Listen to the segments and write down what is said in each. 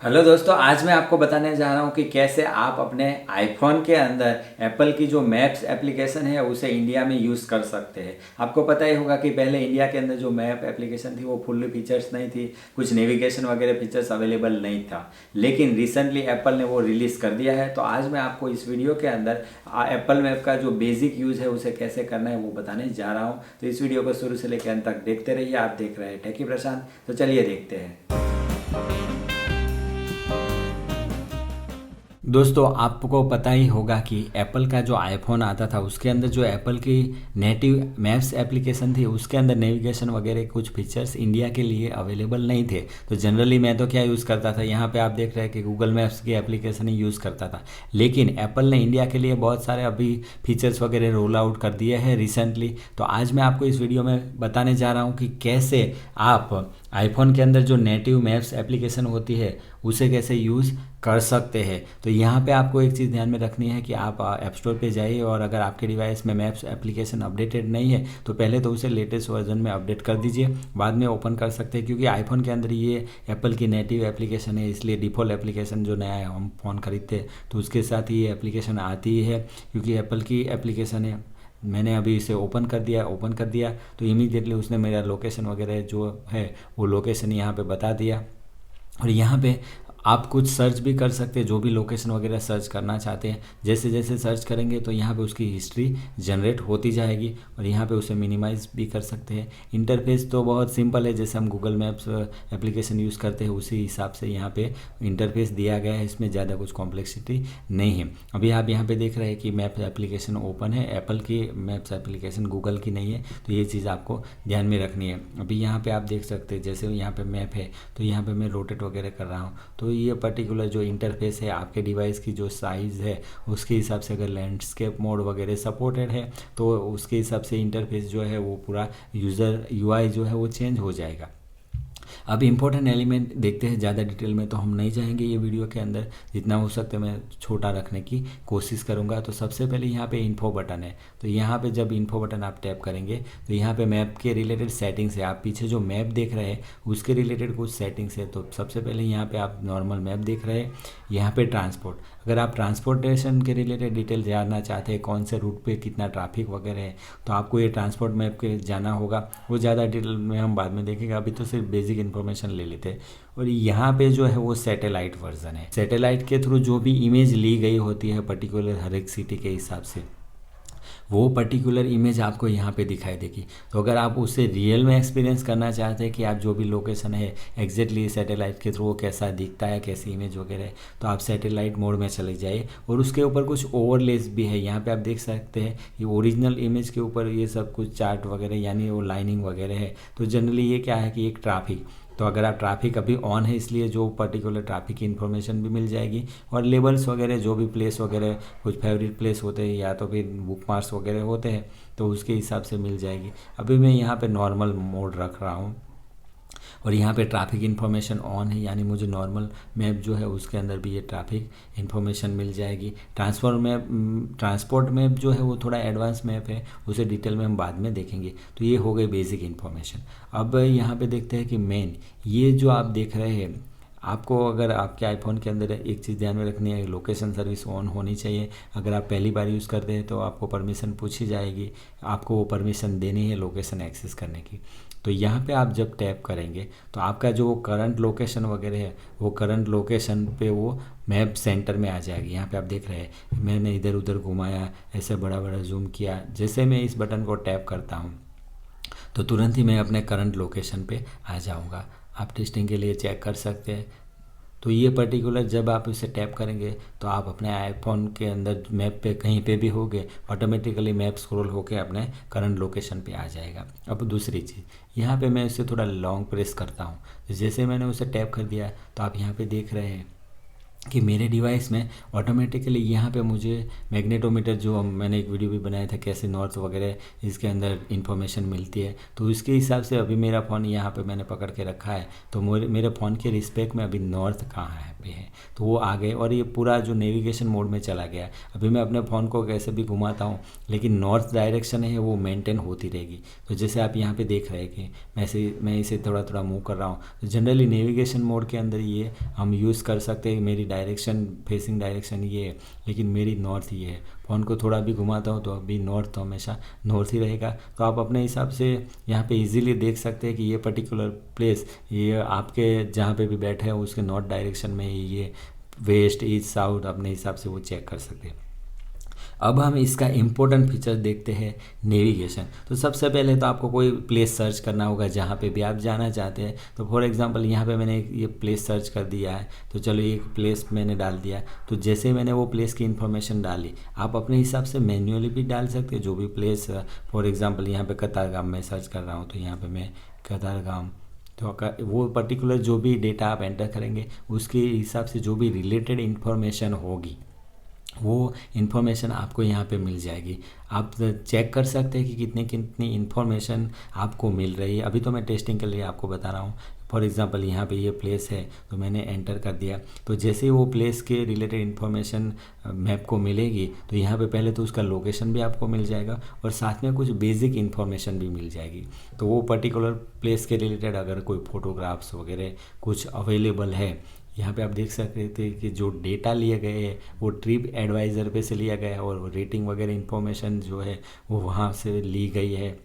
Hello दोस्तों, आज मैं आपको बताने जा रहा हूँ कि कैसे आप अपने आईफोन के अंदर एप्पल की जो मैप्स एप्लीकेशन है उसे इंडिया में यूज़ कर सकते हैं। आपको पता ही होगा कि पहले इंडिया के अंदर जो मैप एप्लीकेशन थी वो फुल्ली फीचर्स नहीं थी, कुछ नेविगेशन वगैरह फीचर्स अवेलेबल नहीं था। लेकिन रिसेंटली एप्पल ने वो रिलीज़ कर दिया है। तो आज मैं आपको इस वीडियो के अंदर एप्पल मैप का जो बेसिक यूज़ है उसे कैसे करना है वो बताने जा रहा हूँ। तो इस वीडियो को शुरू से लेकर अंत तक देखते रहिए। आप देख रहे हैं टेकी प्रशांत। तो चलिए देखते हैं। दोस्तों, आपको पता ही होगा कि एप्पल का जो आईफोन आता था उसके अंदर जो एप्पल की नेटिव मैप्स एप्लीकेशन थी उसके अंदर नेविगेशन वगैरह कुछ फीचर्स इंडिया के लिए अवेलेबल नहीं थे। तो जनरली मैं तो क्या यूज़ करता था, यहाँ पे आप देख रहे हैं कि गूगल मैप्स की एप्लीकेशन ही यूज़ करता था। लेकिन एप्पल ने इंडिया के लिए बहुत सारे अभी फीचर्स वगैरह रोल आउट कर दिए हैं रिसेंटली। तो आज मैं आपको इस वीडियो में बताने जा रहा हूँ कि कैसे आप आईफोन के अंदर जो नेटिव मैप्स एप्लीकेशन होती है उसे कैसे यूज़ कर सकते हैं। तो यहाँ पे आपको एक चीज़ ध्यान में रखनी है कि आप ऐप स्टोर पे जाइए और अगर आपके डिवाइस में मैप्स एप्लीकेशन अपडेटेड नहीं है तो पहले तो उसे लेटेस्ट वर्जन में अपडेट कर दीजिए, बाद में ओपन कर सकते हैं। क्योंकि आईफोन के अंदर ये एप्पल की नेटिव एप्लीकेशन है, इसलिए डिफ़ॉल्ट एप्लीकेशन जो नया हम फ़ोन खरीदते हैं तो उसके साथ ही ये एप्लीकेशन आती है। क्योंकि एप्पल की एप्लीकेशन है, मैंने अभी इसे ओपन कर दिया तो इमीडिएटली उसने मेरा लोकेशन वगैरह जो है वो लोकेशन यहाँ पे बता दिया। और यहाँ पे आप कुछ सर्च भी कर सकते हैं, जो भी लोकेशन वगैरह सर्च करना चाहते हैं। जैसे जैसे सर्च करेंगे तो यहाँ पे उसकी हिस्ट्री जनरेट होती जाएगी और यहाँ पे उसे मिनिमाइज़ भी कर सकते हैं। इंटरफेस तो बहुत सिंपल है, जैसे हम गूगल मैप्स एप्लीकेशन यूज़ करते हैं उसी हिसाब से यहाँ पे इंटरफेस दिया गया है, इसमें ज़्यादा कुछ कॉम्प्लेक्सिटी नहीं है। अभी आप यहाँ पे देख रहे हैं कि मैप एप्लीकेशन ओपन है, एप्पल की मैप्स एप्लीकेशन, गूगल की नहीं है। तो ये चीज़ आपको ध्यान में रखनी है। अभी यहाँ पर आप देख सकते हैं, जैसे यहाँ पर मैप है तो यहाँ पर मैं रोटेट वगैरह कर रहा हूँ तो ये पर्टिकुलर जो इंटरफेस है आपके डिवाइस की जो साइज़ है उसके हिसाब से, अगर लैंडस्केप मोड वगैरह सपोर्टेड है तो उसके हिसाब से इंटरफेस जो है वो पूरा यूज़र यूआई जो है वो चेंज हो जाएगा। अब इम्पोर्टेंट एलिमेंट देखते हैं, ज़्यादा डिटेल में तो हम नहीं जाएंगे ये वीडियो के अंदर, जितना हो सकता है मैं छोटा रखने की कोशिश करूँगा। तो सबसे पहले यहाँ पे इन्फो बटन है, तो यहाँ पे जब इन्फो बटन आप टैप करेंगे तो यहाँ पे मैप के रिलेटेड सेटिंग्स है। आप पीछे जो मैप देख रहे हैं उसके रिलेटेड कुछ सेटिंग्स है। तो सबसे पहले यहाँ पर आप नॉर्मल मैप देख रहे हैं, यहाँ पर ट्रांसपोर्ट, अगर आप ट्रांसपोर्टेशन के रिलेटेड डिटेल जानना चाहते हैं, कौन से रूट पे कितना ट्रैफिक वगैरह है, तो आपको ये ट्रांसपोर्ट मैप के जाना होगा। वो ज़्यादा डिटेल में हम बाद में देखेंगे, अभी तो सिर्फ बेसिक इन्फॉर्मेशन ले लेते हैं। और यहाँ पे जो है वो सैटेलाइट वर्जन है। सैटेलाइट के थ्रू जो भी इमेज ली गई होती है पर्टिकुलर हर एक सिटी के हिसाब से, वो पर्टिकुलर इमेज आपको यहाँ पे दिखाई देगी। तो अगर आप उसे रियल में एक्सपीरियंस करना चाहते हैं कि आप जो भी लोकेशन है एग्जैक्टली सैटेलाइट के थ्रू वो कैसा दिखता है, कैसी इमेज वगैरह है, तो आप सैटेलाइट मोड में चले जाइए। और उसके ऊपर कुछ ओवरलेस भी है, यहाँ पे आप देख सकते हैं ये ओरिजिनल इमेज के ऊपर ये सब कुछ चार्ट वगैरह यानी वो लाइनिंग वगैरह है। तो जनरली ये क्या है कि एक ट्रैफिक, तो अगर आप ट्रैफिक अभी ऑन है इसलिए जो पर्टिकुलर ट्रैफिक की इन्फॉर्मेशन भी मिल जाएगी। और लेबल्स वगैरह जो भी प्लेस वगैरह कुछ फेवरेट प्लेस होते हैं या तो फिर बुक मार्क्स वगैरह होते हैं तो उसके हिसाब से मिल जाएगी। अभी मैं यहाँ पे नॉर्मल मोड रख रहा हूँ और यहाँ पे ट्रैफिक इन्फॉर्मेशन ऑन है, यानी मुझे नॉर्मल मैप जो है उसके अंदर भी ये ट्रैफिक इन्फॉर्मेशन मिल जाएगी। ट्रांसपोर्ट मैप जो है वो थोड़ा एडवांस मैप है, उसे डिटेल में हम बाद में देखेंगे। तो ये हो गई बेसिक इन्फॉर्मेशन। अब यहाँ पे देखते हैं कि मेन ये जो आप देख रहे हैं, आपको अगर आपके आईफोन के अंदर एक चीज़ ध्यान में रखनी है, लोकेशन सर्विस ऑन होनी चाहिए। अगर आप पहली बार यूज़ करते हैं तो आपको परमिशन पूछी जाएगी, आपको वो परमिशन देनी है लोकेशन एक्सेस करने की। तो यहाँ पे आप जब टैप करेंगे तो आपका जो करंट लोकेशन वगैरह है वो करंट लोकेशन पे वो मैप सेंटर में आ जाएगी। यहाँ पे आप देख रहे हैं मैंने इधर उधर घुमाया, ऐसे बड़ा बड़ा जूम किया, जैसे मैं इस बटन को टैप करता हूँ तो तुरंत ही मैं अपने करंट लोकेशन पे आ जाऊँगा। आप टेस्टिंग के लिए चेक कर सकते हैं। तो ये पर्टिकुलर जब आप इसे टैप करेंगे तो आप अपने आईफोन के अंदर मैप पे कहीं पे भी होगे ऑटोमेटिकली मैप स्क्रॉल होके अपने करंट लोकेशन पे आ जाएगा। अब दूसरी चीज़, यहाँ पे मैं इसे थोड़ा लॉन्ग प्रेस करता हूँ, जैसे मैंने उसे टैप कर दिया तो आप यहाँ पे देख रहे हैं कि मेरे डिवाइस में ऑटोमेटिकली यहाँ पे मुझे मैग्नेटोमीटर, जो मैंने एक वीडियो भी बनाया था कैसे नॉर्थ वगैरह इसके अंदर इन्फॉर्मेशन मिलती है, तो इसके हिसाब से अभी मेरा फ़ोन यहाँ पे मैंने पकड़ के रखा है। तो मेरे फ़ोन के रिस्पेक्ट में अभी नॉर्थ कहाँ है पे है, तो वो आ गए और ये पूरा जो नेविगेशन मोड में चला गया। अभी मैं अपने फ़ोन को कैसे भी घुमाता हूँ लेकिन नॉर्थ डायरेक्शन है वो मेंटेन होती रहेगी। तो जैसे आप यहाँ पे देख रहे हैं कि मैं इसे थोड़ा थोड़ा मूव कर रहा हूँ, तो जनरली नेविगेशन मोड के अंदर ये हम यूज़ कर सकते हैं। मेरी डायरेक्शन फेसिंग डायरेक्शन ये है लेकिन मेरी नॉर्थ ये है। फ़ोन को थोड़ा भी घुमाता हूँ तो अभी नॉर्थ तो हमेशा नॉर्थ ही रहेगा। तो आप अपने हिसाब से यहाँ पे इजीली देख सकते हैं कि ये पर्टिकुलर प्लेस ये आपके जहाँ पे भी बैठे हैं उसके नॉर्थ डायरेक्शन में ही ये वेस्ट ईस्ट साउथ अपने हिसाब से वो चेक कर सकते हैं। अब हम इसका इम्पोर्टेंट फीचर देखते हैं नेविगेशन। तो सबसे पहले तो आपको कोई प्लेस सर्च करना होगा जहाँ पे भी आप जाना चाहते हैं। तो फॉर एग्जांपल यहाँ पे मैंने ये प्लेस सर्च कर दिया है, तो चलो एक प्लेस मैंने डाल दिया। तो जैसे मैंने वो प्लेस की इन्फॉर्मेशन डाली, आप अपने हिसाब से मैन्युअली भी डाल सकते हैं जो भी प्लेस। फॉर एग्जाम्पल यहाँ पर कतारगाम में सर्च कर रहा हूँ, तो यहाँ पर मैं कतारगाम, तो वो पर्टिकुलर जो भी डेटा आप एंटर करेंगे उसके हिसाब से जो भी रिलेटेड इन्फॉर्मेशन होगी वो इन्फॉर्मेशन आपको यहाँ पे मिल जाएगी। आप चेक कर सकते हैं कि कितनी कितनी इन्फॉर्मेशन आपको मिल रही है। अभी तो मैं टेस्टिंग के लिए आपको बता रहा हूँ। फॉर एग्जांपल यहाँ पे ये प्लेस है तो मैंने एंटर कर दिया, तो जैसे ही वो प्लेस के रिलेटेड इन्फॉर्मेशन मैप को मिलेगी तो यहाँ पे पहले तो उसका लोकेशन भी आपको मिल जाएगा और साथ में कुछ बेसिक इन्फॉर्मेशन भी मिल जाएगी। तो वो पर्टिकुलर प्लेस के रिलेटेड अगर कोई फ़ोटोग्राफ्स वगैरह कुछ अवेलेबल है, यहाँ पे आप देख सकते थे कि जो डेटा लिए गए हैं वो ट्रिप एडवाइज़र पे से लिया गया है और रेटिंग वगैरह इन्फॉर्मेशन जो है वो वहाँ से ली गई है।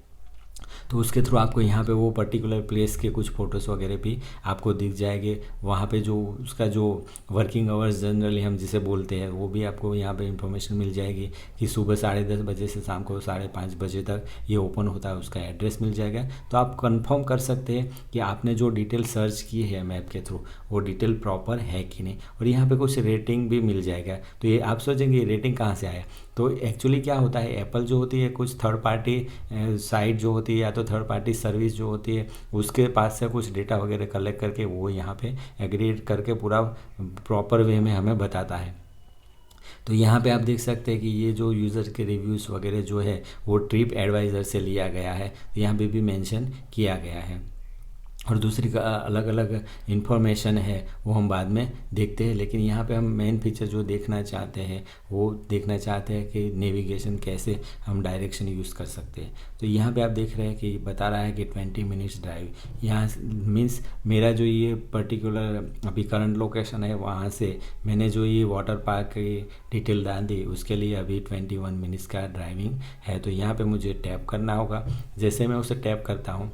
तो उसके थ्रू आपको यहाँ पे वो पर्टिकुलर प्लेस के कुछ फ़ोटोज़ वगैरह भी आपको दिख जाएंगे। वहाँ पे जो उसका जो वर्किंग आवर्स जनरली हम जिसे बोलते हैं वो भी आपको यहाँ पे इंफॉर्मेशन मिल जाएगी कि सुबह 10:30 बजे से शाम को 5:30 बजे तक ये ओपन होता है, उसका एड्रेस मिल जाएगा। तो आप कंफर्म कर सकते हैं कि आपने जो डिटेल सर्च की है मैप के थ्रू वो डिटेल प्रॉपर है कि नहीं। और यहाँ पर कुछ रेटिंग भी मिल जाएगा। तो ये आप सोचेंगे रेटिंग कहाँ से आया, तो एक्चुअली क्या होता है, एप्पल जो होती है कुछ थर्ड पार्टी साइट जो होती है या तो थर्ड पार्टी सर्विस जो होती है उसके पास से कुछ डेटा वगैरह कलेक्ट करके वो यहाँ पे एग्रीड करके पूरा प्रॉपर वे में हमें बताता है। तो यहाँ पे आप देख सकते हैं कि ये जो यूज़र के रिव्यूज़ वगैरह जो है वो ट्रिप एडवाइज़र से लिया गया है, यहाँ पे भी मेंशन किया गया है। और दूसरी का अलग अलग इन्फॉर्मेशन है वो हम बाद में देखते हैं, लेकिन यहाँ पे हम मेन फीचर जो देखना चाहते हैं वो देखना चाहते हैं कि नेविगेशन कैसे हम डायरेक्शन यूज़ कर सकते हैं। तो यहाँ पे आप देख रहे हैं कि बता रहा है कि 20 मिनट्स ड्राइव, यहाँ मीन्स मेरा जो ये पर्टिकुलर अभी करंट लोकेशन है वहाँ से मैंने जो ये वाटर पार्क की डिटेल डाल दी उसके लिए अभी 21 मिनट्स का ड्राइविंग है। तो यहाँ पर मुझे टैप करना होगा। जैसे मैं उसे टैप करता हूँ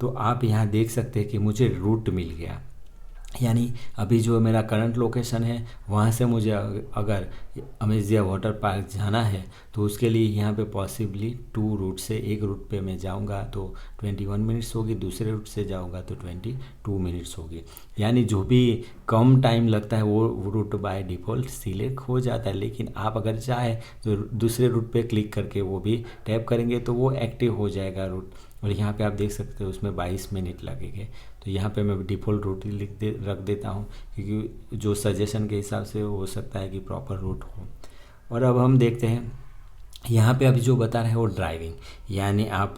तो आप यहाँ देख सकते हैं कि मुझे रूट मिल गया, यानी अभी जो मेरा करंट लोकेशन है वहाँ से मुझे अगर अमेजिया वाटर पार्क जाना है तो उसके लिए यहाँ पे पॉसिबली 2 रूट से एक रूट पे मैं जाऊँगा तो 21 मिनट्स होगी, दूसरे रूट से जाऊँगा तो 22 मिनट्स होगी। यानी जो भी कम टाइम लगता है वो रूट बाय डिफ़ॉल्ट सिलेक्ट हो जाता है, लेकिन आप अगर चाहें तो दूसरे रूट पे क्लिक करके वो भी टैप करेंगे तो वो एक्टिव हो जाएगा रूट। और यहाँ पे आप देख सकते हो उसमें 22 मिनट लगेंगे। तो यहाँ पे मैं डिफ़ॉल्ट रूट ही रख देता हूँ क्योंकि जो सजेशन के हिसाब से हो सकता है कि प्रॉपर रूट हो। और अब हम देखते हैं यहाँ पे अभी जो बता रहे हैं वो ड्राइविंग, यानी आप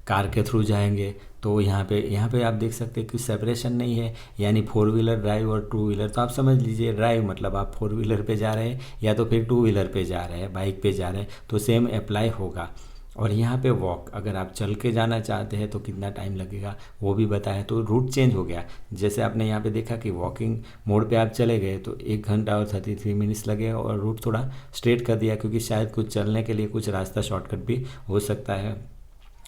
कार के थ्रू जाएंगे तो यहाँ पे आप देख सकते हैं कि सेपरेशन नहीं है, यानी 4 व्हीलर ड्राइव और 2 व्हीलर। तो आप समझ लीजिए ड्राइव मतलब आप 4 व्हीलर पे जा रहे हैं या तो फिर 2 व्हीलर पे जा रहे हैं, बाइक पे जा रहे हैं, तो सेम अप्लाई होगा। और यहाँ पे वॉक अगर आप चल के जाना चाहते हैं तो कितना टाइम लगेगा वो भी बताया। तो रूट चेंज हो गया, जैसे आपने यहाँ पे देखा कि वॉकिंग मोड पे आप चले गए तो 1 घंटा और 33 मिनट्स लगेगा और रूट थोड़ा स्ट्रेट कर दिया क्योंकि शायद कुछ चलने के लिए कुछ रास्ता शॉर्टकट भी हो सकता है।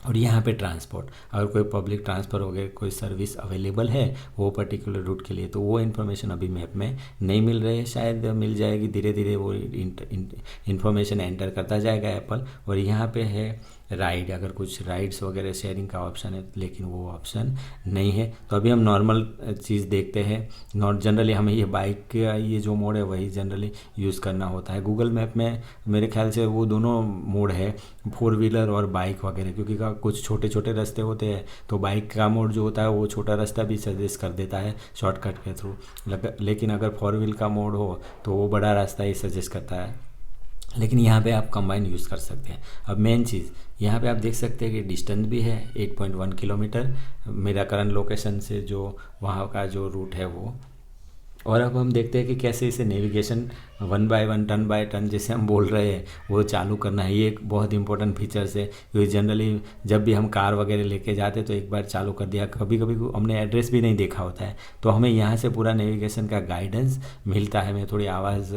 और यहाँ पे ट्रांसपोर्ट अगर कोई पब्लिक ट्रांसपोर्ट हो गया, कोई सर्विस अवेलेबल है वो पर्टिकुलर रूट के लिए, तो वो इन्फॉर्मेशन अभी मैप में नहीं मिल रही है, शायद मिल जाएगी धीरे धीरे। वो इन्फॉर्मेशन एंटर करता जाएगा एप्पल। और यहाँ पे है राइड, अगर कुछ राइड्स वगैरह शेयरिंग का ऑप्शन है लेकिन वो ऑप्शन नहीं है। तो अभी हम नॉर्मल चीज़ देखते हैं। जनरली हमें ये बाइक का ये जो मोड है वही जनरली यूज़ करना होता है। गूगल मैप में मेरे ख्याल से वो दोनों मोड है, 4 व्हीलर और बाइक वगैरह, क्योंकि कुछ छोटे छोटे रास्ते होते हैं तो बाइक का मोड जो होता है वो छोटा रास्ता भी सजेस्ट कर देता है शॉर्टकट के थ्रू, लेकिन अगर 4 व्हील का मोड हो तो वो बड़ा रास्ता ही सजेस्ट करता है। लेकिन यहाँ पे आप कंबाइन यूज़ कर सकते हैं। अब मेन चीज़ यहाँ पे आप देख सकते हैं कि डिस्टेंस भी है 8.1 किलोमीटर मेरा करंट लोकेशन से जो वहाँ का जो रूट है वो। और अब हम देखते हैं कि कैसे इसे navigation 1 by 1 turn by turn जैसे हम बोल रहे हैं वो चालू करना है। ये एक बहुत इंपॉर्टेंट फीचर्स है, क्योंकि जनरली जब भी हम कार वगैरह लेके जाते तो एक बार चालू कर दिया, कभी कभी हमने एड्रेस भी नहीं देखा होता है, तो हमें यहाँ से पूरा नेविगेशन का गाइडेंस मिलता है। मैं थोड़ी आवाज़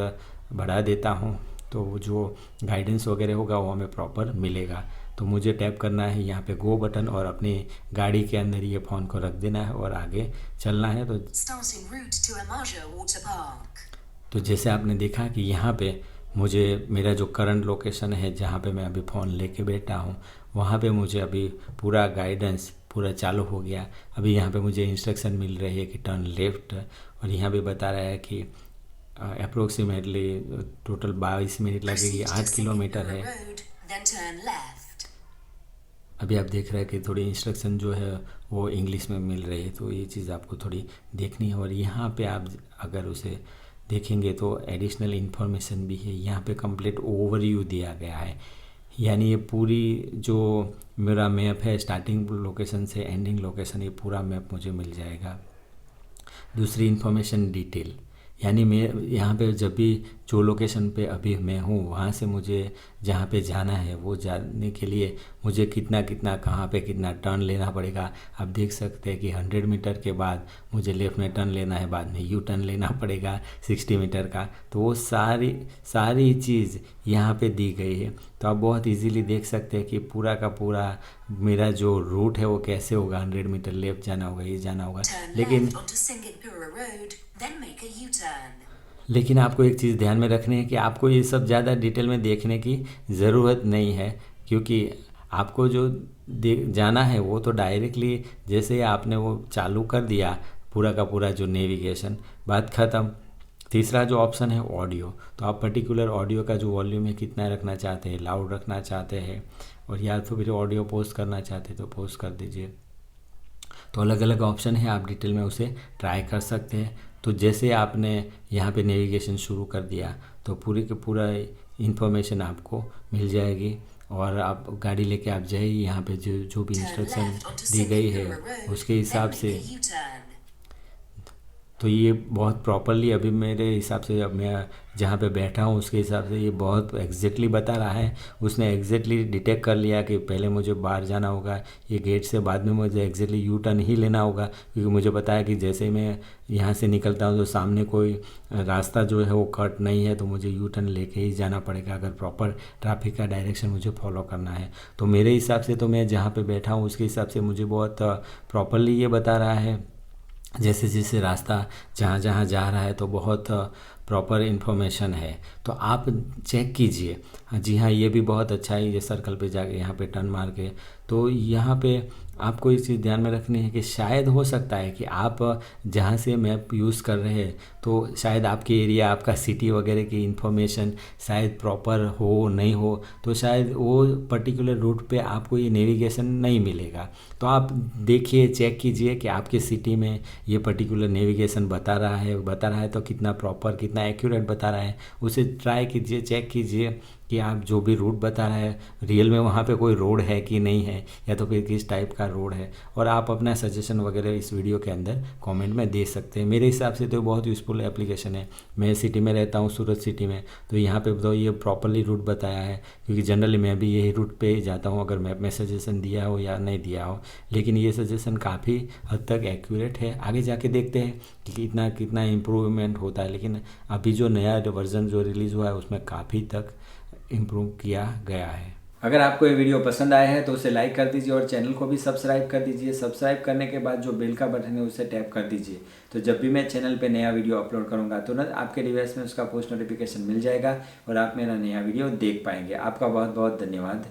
बढ़ा देता हूँ तो जो गाइडेंस वगैरह होगा वो हमें प्रॉपर मिलेगा। तो मुझे टैप करना है यहाँ पे गो बटन और अपनी गाड़ी के अंदर ये फ़ोन को रख देना है और आगे चलना है। तो जैसे आपने देखा कि यहाँ पे मुझे मेरा जो करंट लोकेशन है जहाँ पे मैं अभी फ़ोन लेके बैठा हूँ वहाँ पे मुझे अभी पूरा गाइडेंस पूरा चालू हो गया। अभी यहाँ पे मुझे इंस्ट्रक्शन मिल रही है कि टर्न लेफ़्ट, और यहाँ पे बता रहा है कि अप्रोक्सीमेटली टोटल 22 मिनट लगेगी, 8 किलोमीटर है। अभी आप देख रहे हैं कि थोड़ी इंस्ट्रक्शन जो है वो इंग्लिश में मिल रही है, तो ये चीज़ आपको थोड़ी देखनी है। और यहाँ पे आप अगर उसे देखेंगे तो एडिशनल इन्फॉर्मेशन भी है, यहाँ पे कंप्लीट ओवरव्यू दिया गया है। यानी ये पूरी जो मेरा मैप है स्टार्टिंग लोकेशन से एंडिंग लोकेशन, ये पूरा मैप मुझे मिल जाएगा। दूसरी इन्फॉर्मेशन डिटेल, यानी मैं यहाँ पे जब भी जो लोकेशन पे अभी मैं हूँ वहाँ से मुझे जहाँ पे जाना है वो जाने के लिए मुझे कितना कितना कहाँ पे कितना टर्न लेना पड़ेगा। आप देख सकते हैं कि 100 मीटर के बाद मुझे लेफ़्ट में टर्न लेना है, बाद में यू टर्न लेना पड़ेगा 60 मीटर का। तो वो सारी चीज़ यहाँ पे दी गई है। तो आप बहुत इजीली देख सकते हैं कि पूरा का पूरा मेरा जो रूट है वो कैसे होगा। 100 मीटर लेफ़्ट जाना होगा, ये जाना होगा। लेकिन आपको एक चीज़ ध्यान में रखनी है कि आपको ये सब ज़्यादा डिटेल में देखने की ज़रूरत नहीं है, क्योंकि आपको जो जाना है वो तो डायरेक्टली जैसे ही आपने वो चालू कर दिया पूरा का पूरा जो नेविगेशन, बात ख़त्म। तीसरा जो ऑप्शन है ऑडियो, तो आप पर्टिकुलर ऑडियो का जो वॉल्यूम है कितना रखना चाहते हैं, लाउड रखना चाहते हैं और या तो फिर ऑडियो पोस्ट करना चाहते हैं तो पोस्ट कर दीजिए। तो अलग अलग ऑप्शन है, आप डिटेल में उसे ट्राई कर सकते हैं। तो जैसे आपने यहाँ पे नेविगेशन शुरू कर दिया तो पूरी के पूरा इन्फॉर्मेशन आपको मिल जाएगी और आप गाड़ी लेके आप जाइए। यहाँ पे जो भी इंस्ट्रक्शन दी गई है उसके हिसाब से, तो ये बहुत प्रॉपरली अभी मेरे हिसाब से अब मैं जहाँ पे बैठा हूँ उसके हिसाब से ये बहुत एग्जैक्टली बता रहा है। उसने एग्जैक्टली डिटेक्ट कर लिया कि पहले मुझे बाहर जाना होगा ये गेट से, बाद में मुझे एग्जैक्टली यू टर्न ही लेना होगा, क्योंकि मुझे पता है कि जैसे मैं यहाँ से निकलता हूँ तो सामने कोई रास्ता जो है वो कट नहीं है, तो मुझे यू टर्न लेके ही जाना पड़ेगा अगर प्रॉपर ट्रैफिक का डायरेक्शन मुझे फॉलो करना है। तो मेरे हिसाब से तो मैं जहाँ पर बैठा हूँ उसके हिसाब से मुझे बहुत प्रॉपरली ये बता रहा है। जैसे जैसे रास्ता जहाँ जहाँ जा रहा है तो बहुत प्रॉपर इन्फॉर्मेशन है, तो आप चेक कीजिए। जी हाँ, ये भी बहुत अच्छा है, ये सर्कल पे जाके यहाँ पे टर्न मार के। तो यहाँ पे आपको इस चीज़ ध्यान में रखनी है कि शायद हो सकता है कि आप जहाँ से मैप यूज़ कर रहे हैं तो शायद आपके एरिया आपका सिटी वगैरह की इन्फॉर्मेशन शायद प्रॉपर हो नहीं हो, तो शायद वो पर्टिकुलर रूट पे आपको ये नेविगेशन नहीं मिलेगा। तो आप देखिए, चेक कीजिए कि आपके सिटी में ये पर्टिकुलर नेविगेशन बता रहा है तो कितना प्रॉपर कितना एक्यूरेट बता रहा है, उसे ट्राई कीजिए, चेक कीजिए कि आप जो भी रूट बता रहा है रियल में वहाँ पे कोई रोड है कि नहीं है, या तो फिर किस टाइप का रोड है। और आप अपना सजेशन वगैरह इस वीडियो के अंदर कमेंट में दे सकते हैं। मेरे हिसाब से तो बहुत यूज़फुल एप्लीकेशन है। मैं सिटी में रहता हूँ, सूरत सिटी में, तो यहाँ पे तो ये प्रॉपरली रूट बताया है, क्योंकि जनरली मैं भी यही रूट पे जाता हूँ अगर मैप में सजेशन दिया हो या नहीं दिया हो। लेकिन ये सजेशन काफ़ी हद तक एक्यूरेट है। आगे जाके देखते हैं कि कितना कितना इम्प्रूवमेंट होता है, लेकिन अभी जो नया वर्जन जो रिलीज़ हुआ है उसमें काफ़ी तक इम्प्रूव किया गया है। अगर आपको ये वीडियो पसंद आया है तो उसे लाइक कर दीजिए और चैनल को भी सब्सक्राइब कर दीजिए। सब्सक्राइब करने के बाद जो बेल का बटन है उसे टैप कर दीजिए, तो जब भी मैं चैनल पे नया वीडियो अपलोड करूंगा तुरंत आपके डिवाइस में उसका पोस्ट नोटिफिकेशन मिल जाएगा और आप मेरा नया वीडियो देख पाएंगे। आपका बहुत बहुत धन्यवाद।